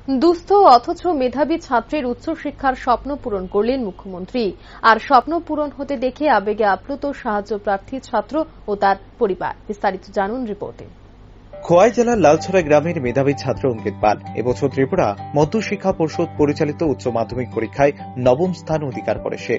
দুস্থ অথচ মেধাবী ছাত্রের উচ্চশিক্ষার স্বপ্ন পূরণ করলেন মুখ্যমন্ত্রী। আর স্বপ্ন পূরণ হতে দেখে আবেগে আপ্লুত সাহায্য প্রার্থী ছাত্র ও তার পরিবার। বিস্তারিত জানুন রিপোর্টে। খোয়াই জেলার লালছড়া গ্রামের মেধাবী ছাত্র অঙ্কিত পাল এবছর ত্রিপুরা মধ্যশিক্ষা পর্ষদ পরিচালিত উচ্চ মাধ্যমিক পরীক্ষায় নবম স্থান অধিকার করে। সে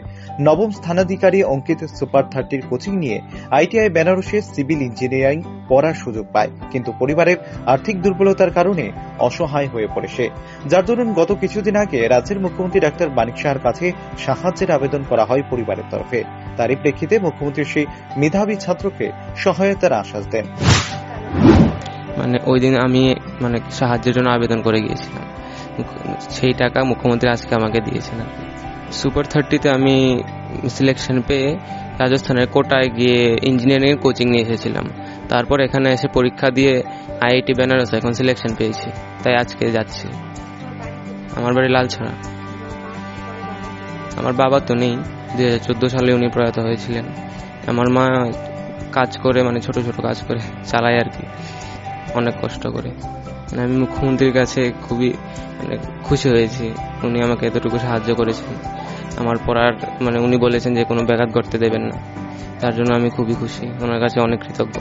নবম স্থানাধিকারী অঙ্কিত সুপার 30 কোচিং নিয়ে আইটিআই বেনারসে সিভিল ইঞ্জিনিয়ারিং পড়ার সুযোগ পায়, কিন্তু পরিবারের আর্থিক দুর্বলতার কারণে অসহায় হয়ে পড়ে সে, যার দরুন গত কিছুদিন আগে রাজ্যের মুখ্যমন্ত্রী ডাক্তার মানিক সাহার কাছে সাহায্যের আবেদন করা হয় পরিবারের তরফে। তারই প্রেক্ষিতে মুখ্যমন্ত্রী সেই মেধাবী ছাত্রকে সহায়তার আশ্বাস দেন। ওই দিন আমি সাহায্যের জন্য আবেদন করে গিয়েছিলাম, সেই টাকা মুখ্যমন্ত্রী আজকে আমাকে দিয়েছেন। সুপার 30তে আমি সিলেকশন পেয়ে রাজস্থানের কোটায় গিয়ে ইঞ্জিনিয়ারিং কোচিং নিয়ে এসেছিলাম। তারপর এখানে এসে পরীক্ষা দিয়ে আইআইটি বেনারস এখন সিলেকশন পেয়েছি, তাই আজকে যাচ্ছি। আমার বাড়ি লালছড়া। আমার বাবা তো নেই, 2014 সালে উনি প্রয়াত হয়েছিলেন। আমার মা কাজ করে, ছোট ছোট কাজ করে চালায় আর কি, অনেক কষ্ট করে। আমি মুখ্যমন্ত্রীর কাছে খুবই খুশি হয়েছি, উনি আমাকে এতটুকু সাহায্য করেছেন। আমার পড়ার উনি বলেছেন যে কোনো ব্যাঘাত ঘটতে দেবেন না, তার জন্য আমি খুবই খুশি, ওনার কাছে অনেক কৃতজ্ঞ।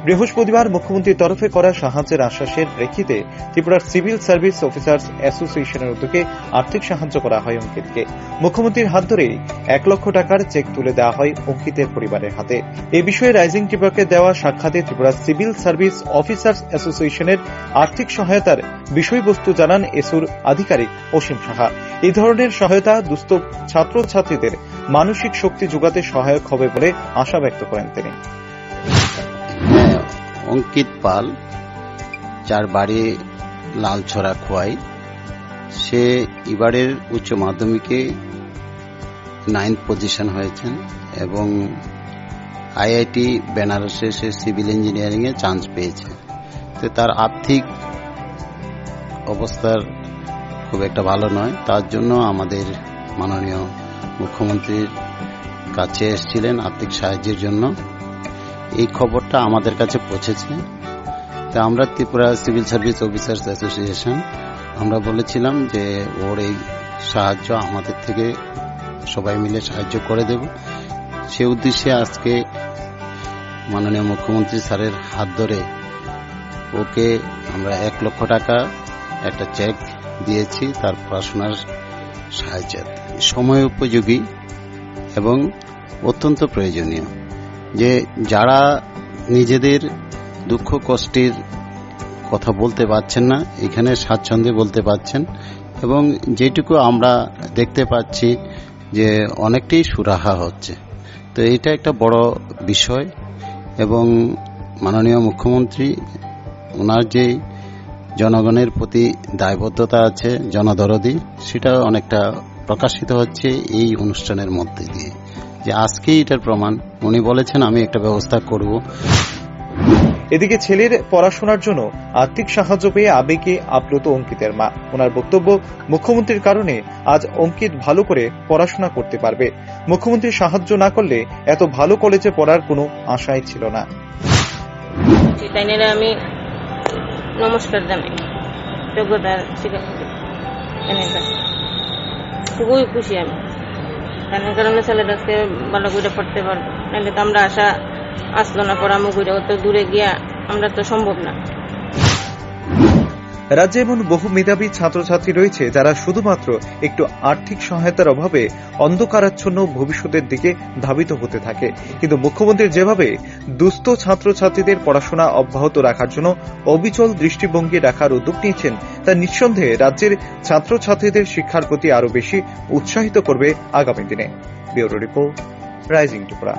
বৃহস্পতিবার মুখ্যমন্ত্রীর তরফে করা সাহায্যের আশ্বাসের প্রেক্ষিতে ত্রিপুরার সিভিল সার্ভিস অফিসার্স অ্যাসোসিয়েশনের উদ্যোগে আর্থিক সাহায্য করা হয় অঙ্কিতকে। মুখ্যমন্ত্রীর হাত ধরেই 1 লক্ষ টাকার চেক তুলে দেওয়া হয় অঙ্কিতের পরিবারের হাতে। এই বিষয়ে রাইজিং ত্রিপুরাকে দেওয়া সাক্ষাতে ত্রিপুরা সিভিল সার্ভিস অফিসার্স অ্যাসোসিয়েশনের আর্থিক সহায়তার বিষয়বস্তু জানান এসুর আধিকারিক অসীম সাহা। এই ধরনের সহায়তা দুস্থ ছাত্রছাত্রীদের মানসিক শক্তি যোগাতে সহায়ক হবে বলে আশা ব্যক্ত করেন তিনি। অঙ্কিত পাল, যার বাড়ি লালছড়া খোয়াই, সে এবারের উচ্চ মাধ্যমিকে 9th পজিশন হয়েছেন এবং আইআইটি বেনারসে সে সিভিল ইঞ্জিনিয়ারিং এ চান্স পেয়েছে। তো তার আর্থিক অবস্থার খুব একটা ভালো নয়, তার জন্য আমাদের মাননীয় মুখ্যমন্ত্রীর কাছে এসেছিলেন আর্থিক সাহায্যের জন্য। এই খবরটা আমাদের কাছে পৌঁছেছে, তা আমরা Tripura civil service officers association আমরা বলেছিলাম যে ওর এই সাহায্য আমাদের থেকে সবাই মিলে সাহায্য করে দেব। সে উদ্দেশ্যে আজকে মাননীয় মুখ্যমন্ত্রী স্যারের হাত ধরে ওকে আমরা 1 লক্ষ টাকা একটা চেক দিয়েছি তার পড়াশোনার সাহায্যে। সময় উপযোগী এবং অত্যন্ত প্রয়োজনীয় যে যারা নিজেদের দুঃখ কষ্টের কথা বলতে পারছেন না, এখানে স্বাচ্ছন্দ্যে বলতে পারছেন এবং যেটুকু আমরা দেখতে পাচ্ছি যে অনেকটাই সুরাহা হচ্ছে। তো এটা একটা বড় বিষয় এবং মাননীয় মুখ্যমন্ত্রী ওনার যে জনগণের প্রতি দায়বদ্ধতা আছে, জনদরদি, সেটা অনেকটা প্রকাশিত হচ্ছে এই অনুষ্ঠানের মধ্যে দিয়ে, যে আজকেই এটার প্রমাণ। উনি বলেছেন আমি একটা ব্যবস্থা করব। এদিকে ছেলের পড়াশোনার জন্য আর্থিক সাহায্য পেয়ে আবেগে আপ্লুত অঙ্কিতের মা। ওনার বক্তব্য, মুখ্যমন্ত্রীর কারণে আজ অঙ্কিত ভালো করে পড়াশোনা করতে পারবে। মুখ্যমন্ত্রী সাহায্য না করলে এত ভালো কলেজে পড়ার কোনো আশাই ছিল না। আমি নমস্কার জানাই যোগ্যতার খুবই খুশি আমি, তার কারণে ছেলেটা আজকে ভালো করে পড়তে পারবো, নাহলে তো আমরা আশা আসলো না পড়ামো করে, অত দূরে গিয়া আমরা তো সম্ভব না। রাজ্যে এমন বহু মেধাবী ছাত্রছাত্রী রয়েছে যারা শুধুমাত্র একটু আর্থিক সহায়তার অভাবে অন্ধকারাচ্ছন্ন ভবিষ্যতের দিকে ধাবিত হতে থাকে, কিন্তু মুখ্যমন্ত্রী যেভাবে দুস্থ ছাত্রছাত্রীদের পড়াশোনা অব্যাহত রাখার জন্য অবিচল দৃষ্টিভঙ্গি রাখার উদ্যোগ নিয়েছেন, তা নিঃসন্দেহে রাজ্যের ছাত্রছাত্রীদের শিক্ষার প্রতি আরো বেশি উৎসাহিত করবে আগামী দিনে। Bureau report, rising Tripura.